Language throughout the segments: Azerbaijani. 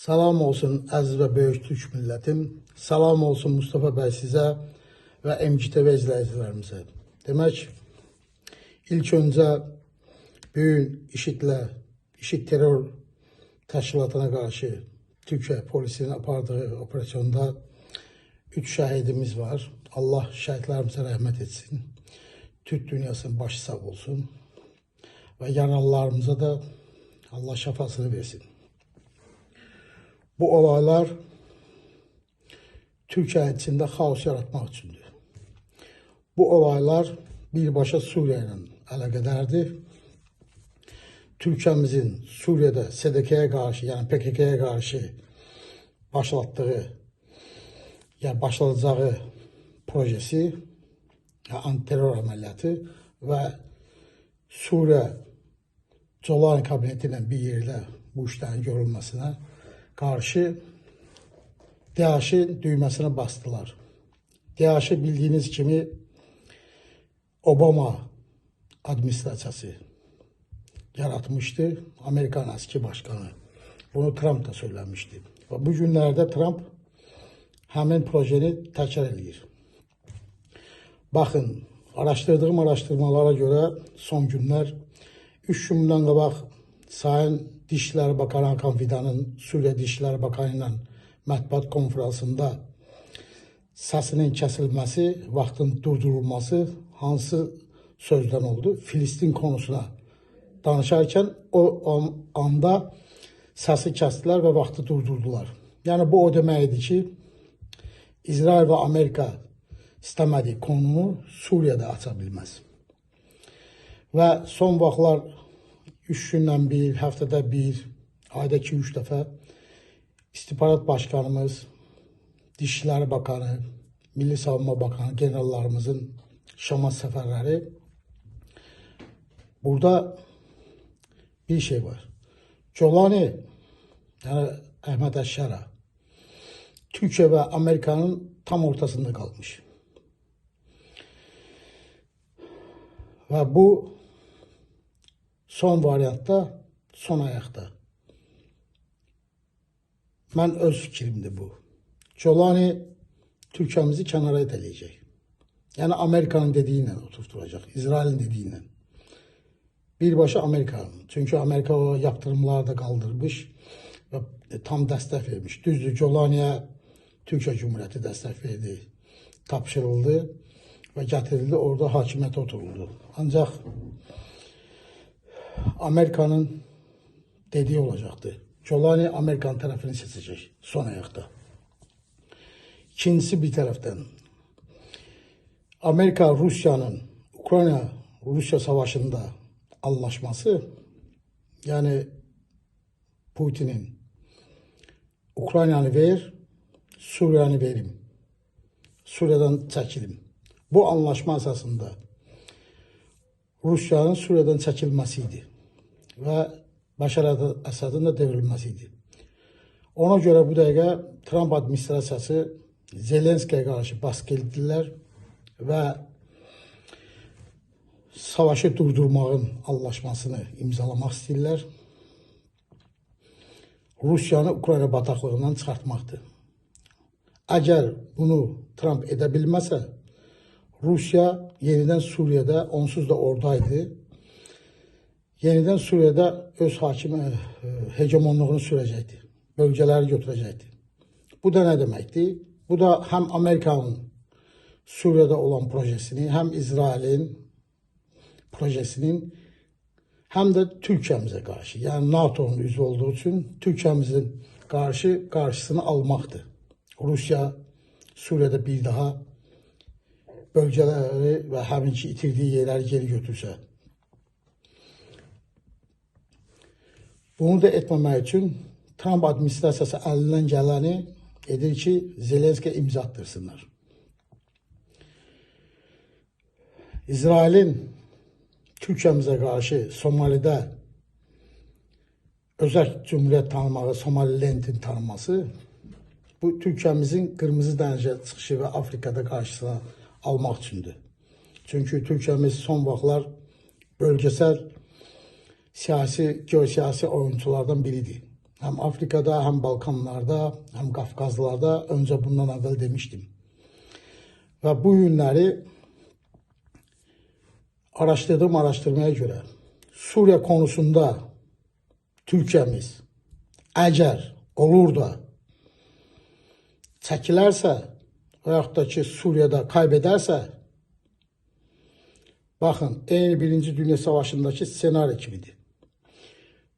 Salam olsun əziz və böyük Türk millətim. Salam olsun Mustafa bəy sizə və MGTV izləyicilərimizə. Demək, ilk öncə bugün IŞİD terror təşkilatına qarşı Türkiyə polisinin apardığı operasyonda 3 şəhidimiz var. Allah şəhidlərimizə rəhmət etsin. Türk dünyasının başı sağ olsun. Və yaralılarımıza da Allah şəfasını versin. Bu olaylar Türkiye içinde xaos yaratmaq üçündür. Bu olaylar birbaşa Suriye ile əlaqədardır. Türkiyemizin Suriye'de SDK'ye karşı, yani PKK'ya karşı başlattığı, yani başlatacağı projesi, yani anti-terör əməliyyatı ve Suriye Colani kabinetiyle bir yerdə bu işlerin görülmesine karşı DAEŞ'in düğmesine bastılar. DAEŞ'i bildiğiniz kimi Obama administrasiyası yaratmıştı. Amerikan eski başkanı. Bunu Trump da söylemişti. Ve bu günlerde Trump həmin projeni təkrar edir. Bakın, araştırdığım araştırmalara göre son günler 3 gün bundan qabaq Sayın Dışişleri Bakanı Hakan Fidan'ın Suriye Dışişleri Bakanı ile mətbuat konferansında səsinin kəsilməsi, vaxtın durdurulması hansı sözdən oldu? Filistin konusuna danışarkən o anda səsi kəsdilər və vaxtı durdurdular. Yəni bu o deməkdir ki, İsrail və Amerika istəmədiyi konumu Suriye'de aça bilməz. Və son vaxtlar 3 gündən bir, həftədə bir, ayda 2-3 dəfə İstihbarat Başkanımız, Dışişleri Bakanı, Milli Savunma Bakanı, generallarımızın Şama səfərləri. Burada bir şey var. Colani, yani Ahmet Əşşara, Türkiye ve Amerika'nın tam ortasında kalmış. Ve bu son variantta, son ayakta. Ben öz fikrimdir bu. Colani Türkiye'mizi kenara iteleyecek. Yani Amerika'nın dediğiyle oturtulacak. İsrail'in dediğiyle. Birbaşa Amerika'nın. Çünkü Amerika o yaptırımları da kaldırmış ve tam destek vermiş. Düzdür, Colani'ye Türkiye Cumhuriyeti destek verdi. Tapşırıldı ve getirildi. Orada hakimiyete oturuldu. Ancak Amerika'nın dediği olacaktı. Colani Amerikan tarafını seçecek son ayakta. İkincisi bir taraftan Amerika Rusya'nın Ukrayna-Rusya savaşında anlaşması, yani Putin'in Ukrayna'nı ver, Suriye'ni verim, Suriye'den çekilim. Bu anlaşma esasında Rusya'nın Suriye'den çekilmesiydi ve Başar Əsadın da devrilmesiydi. Ona göre bu dəqiqə Trump administrasiyası Zelenski'ye karşı baskı etdilər ve savaşı durdurmağın anlaşmasını imzalamaq istəyirlər. Rusiyanı Ukrayna bataqlığından çıxartmaqdır. Əgər bunu Trump edə bilməsə, Rusya yeniden Suriye'de, onsuz da oradaydı, yeniden Suriye'de öz hegemonluğunu sürəcəkdi, bölgeleri götürəcəkdi. Bu da ne demekti? Bu da hem Amerika'nın Suriye'de olan projesini, hem İsrail'in projesinin, hem de Türkiye'mize karşı, yani NATO'nun üzvü olduğu için Türkiye'mizin karşısını almaktı. Rusya Suriye'de bir daha bölgeleri ve həminki itirdiği yerleri geri götürse. Bunu da etməmək üçün Trump administrasiyası əlindən gələni edir ki, Zelenski'ye imza attırsınlar. İsrail'in Türkiye'mize karşı Somali'de özel cumhuriyet tanımağı, Somaliland'in tanınması, bu Türkiye'mizin Kırmızı Dənizə çıxışı ve Afrika'da karşısına almaq üçündür. Çünkü Türkiye'miz son vaxtlar bölgesel geosiyasi oyunculardan biridir. Hem Afrika'da, hem Balkanlarda, hem Kafkazlarda önce bundan evvel demiştim. Ve bu günleri araştırdığım araştırmaya göre Suriye konusunda Türkiye'miz eğer olur da çekilerse veyahut da ki Suriye'de kaybederse, bakın aynı Birinci Dünya Savaşı'ndaki senaryo gibidir.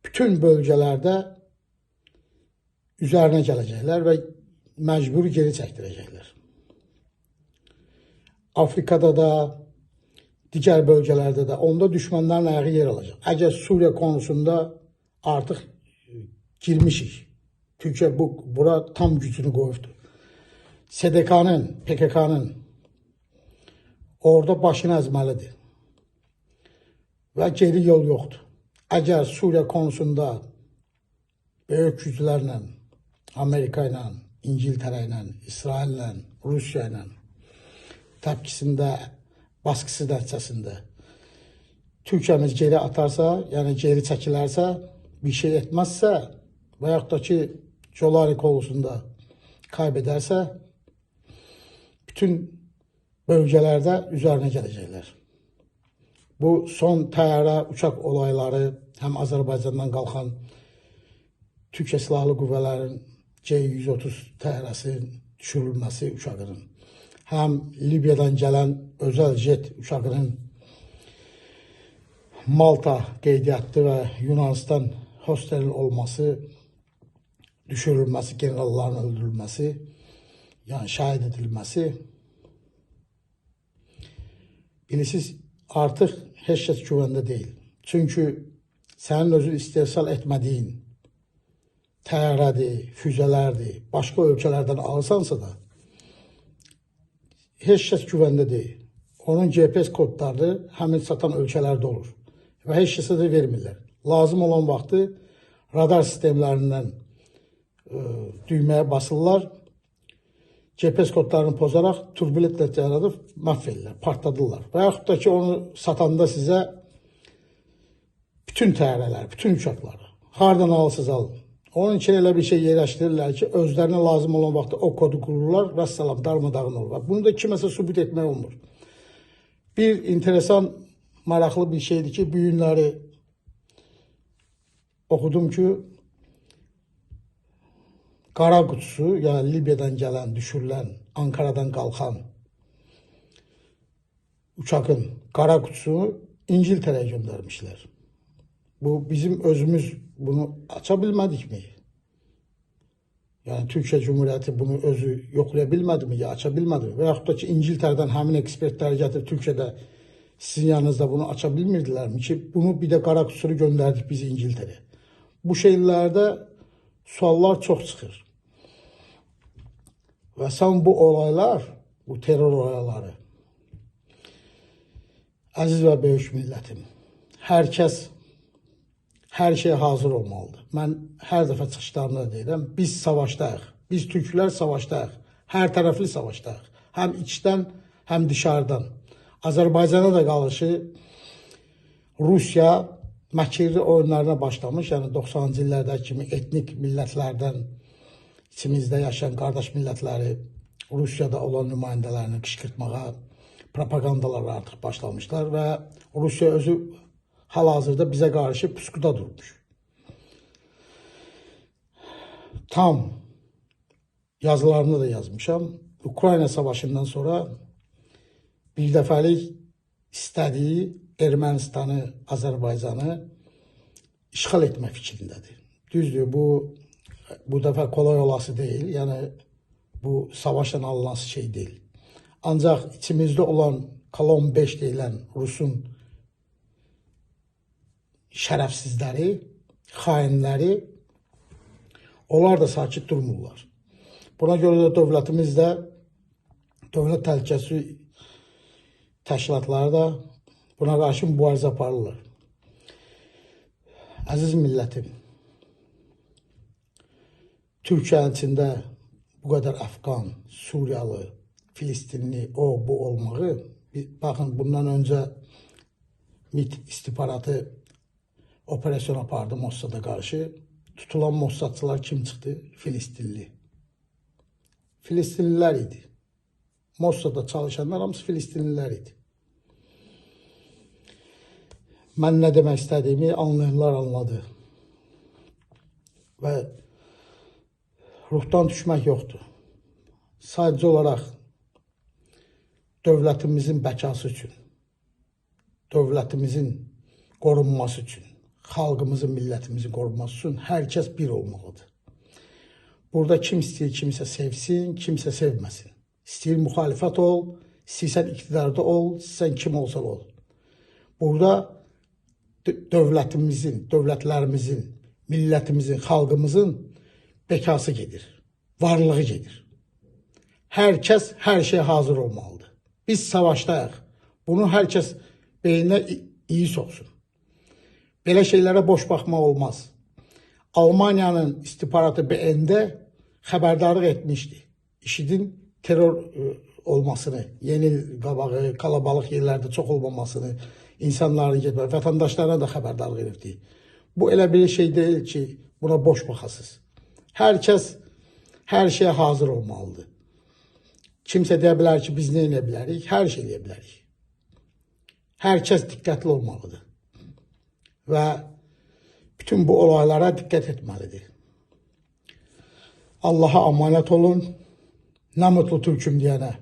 Bütün bölgelerde üzerine gelecekler ve mecbur geri çektirecekler. Afrika'da da, diğer bölgelerde de onda düşmanların ayağı yer alacak. Eğer Suriye konusunda artık girmişik. Türkiye bura tam gücünü koydu. SDK'nın, PKK'nın orada başını ezmelidir. Ve geri yol yoktur. Eğer Suriye konusunda büyük güçlerle, Amerika ile, İngiltere ile, İsrail ile, Rusya ile tepkisinde, baskısı nəticəsində Türkiyəmiz geri atarsa, yani geri çekilerse, bir şey etmezse veyahut da ki Jolari konusunda kaybederse bütün bölgelerde üzerine gelecekler. Bu son təyyarə uçak olayları, hem Azerbaycan'dan kalkan Türkiye Silahlı Qüvvələrin C-130 təyyarəsi düşürülməsi uçağının, hem Libya'dan gelen özel jet uçağının Malta qeydiyyatlı ve Yunanistan hostel olması, düşürülmesi, generalların öldürülmesi, yani şahit edilmesi, bilirsiniz artık heç kəs güvende değil. Çünkü senin özün istehsal etmediğin təyyarədir, füzelerdir, başka ölkələrdən alırsansa da heç kəs güvende değil. Onun GPS kodları həmin satan ölkələrdə olur ve heç kəsə də vermirlər. Lazım olan vaxtı radar sistemlerinden düymeye basırlar. GPS kodlarını pozaraq turbulentlə yaradıb məhv edirlər, partladırlar. Və yaxud da ki onu satanda size bütün təyyarələr, bütün uçakları hardan alırsınız alın. Onun için elə bir şey yerləşdirirlər ki, özlerine lazım olan vaxtda o kodu qururlar və salam darmadağın olur. Bunu da kiməsə sübut etmək olmur. Bir enteresan, maraqlı bir şeydir ki, bu günləri okudum ki, Qara Qutusu, yani Libya'dan gelen, düşürülen, Ankara'dan kalkan uçakın Qara Qutusunu İngiltere'ye göndermişler. Bu bizim özümüz bunu açabilmedik mi? Yani Türkiye Cumhuriyeti bunu özü yoklayabilmedi mi ya açabilmedi mi? Veyahut da ki İngiltere'den həmin ekspertler getirip Türkiye'de sizin yanınızda bunu açabilmirdiler mi ki? Bunu bir de Qara Qutusunu gönderdik biz İngiltere'ye. Bu şeylerde suallar çok çıxır. Ve sen bu olaylar, bu terör olayları, aziz ve böyük milletim, herkes her şeye hazır olmalıdır. Ben her defa çıxışlarımda deyirəm, biz savaşdayıq, biz Türklər savaşdayıq, her taraflı savaşdayıq, hem içten hem dışarıdan. Azerbaycan'a da qarşı Rusya məkirli oyunlarına başlamış, yani 90-cı illərdə kimi etnik millətlərdən içimizdə yaşayan qardaş millətləri Rusya'da olan nümayəndələrini qışqırtmağa propagandalar artıq başlamışlar və Rusya özü hal-hazırda bizə qarşı puskuda durmuş. Tam yazılarını da yazmışam. Ukrayna savaşından sonra bir dəfəlik istədiyi Ermənistanı, Azərbaycanı işğal etmək fikrindədir. Düzdür, bu dəfə kolay olası değil. Yani bu savaşla alınası şey değil. Ancak içimizde olan Kolon 5 deyilən Rusun şərəfsizləri, xainləri, onlar da sakit durmurlar. Buna göre de dövlətimiz də, dövlət təhlükəsizlik təşkilatları da buna karşı mübarizə aparırlar. Aziz millətim, Türkiye'nin içinde bu kadar Afgan, Suriyalı, Filistinli, o bu olmağı, bakın bundan önce MİT istihbaratı operasyon apardı Mossad'a karşı. tutulan Mossadçılar kim çıxdı? Filistinli. Filistinlilər idi. Mossadda çalışanlar hamısı Filistinlilər idi. Mən nə demək istədiyimi anlayanlar anladı. Və ruhdan düşmək yoxdur. Sadəcə olaraq dövlətimizin bəkası üçün, dövlətimizin qorunması üçün, xalqımızın, millətimizin qorunması üçün hər kəs bir olmalıdır. Burada kim istəyir kimsə sevsin, kimsə sevməsin. İstəyir müxalifət ol, istəyirsən iqtidarda ol, istəyirsən kim olsan ol. Burada dövlətimizin, dövlətlərimizin, millətimizin, xalqımızın bekası gedir, varlığı gedir. Hər kəs hər şeyə hazır olmalıdır. Biz savaşdayıq. Bunu hər kəs beyninə iyi soxsun. Belə şeylərə boş baxmaq olmaz. Almaniyanın istihbaratı BND xəbərdarlıq etmişdi. IŞİDin terror olmasını, yeni qabağı, kalabalıq yerlərdə çox olmamasını, insanların getməsi, vətəndaşlarına da xəbərdarlıq edibdi. Bu elə bir şey deyil ki, buna boş baxasınız. Hər kəs hər şeyə hazır olmalıdır. Kimsə deyə bilər ki, biz nə edə bilərik? Hər şey edə bilərik. Hər kəs diqqətli olmalıdır. Və bütün bu olaylara diqqət etməlidir. Allaha əmanət olun. Nə mutlu Türküm deyənə.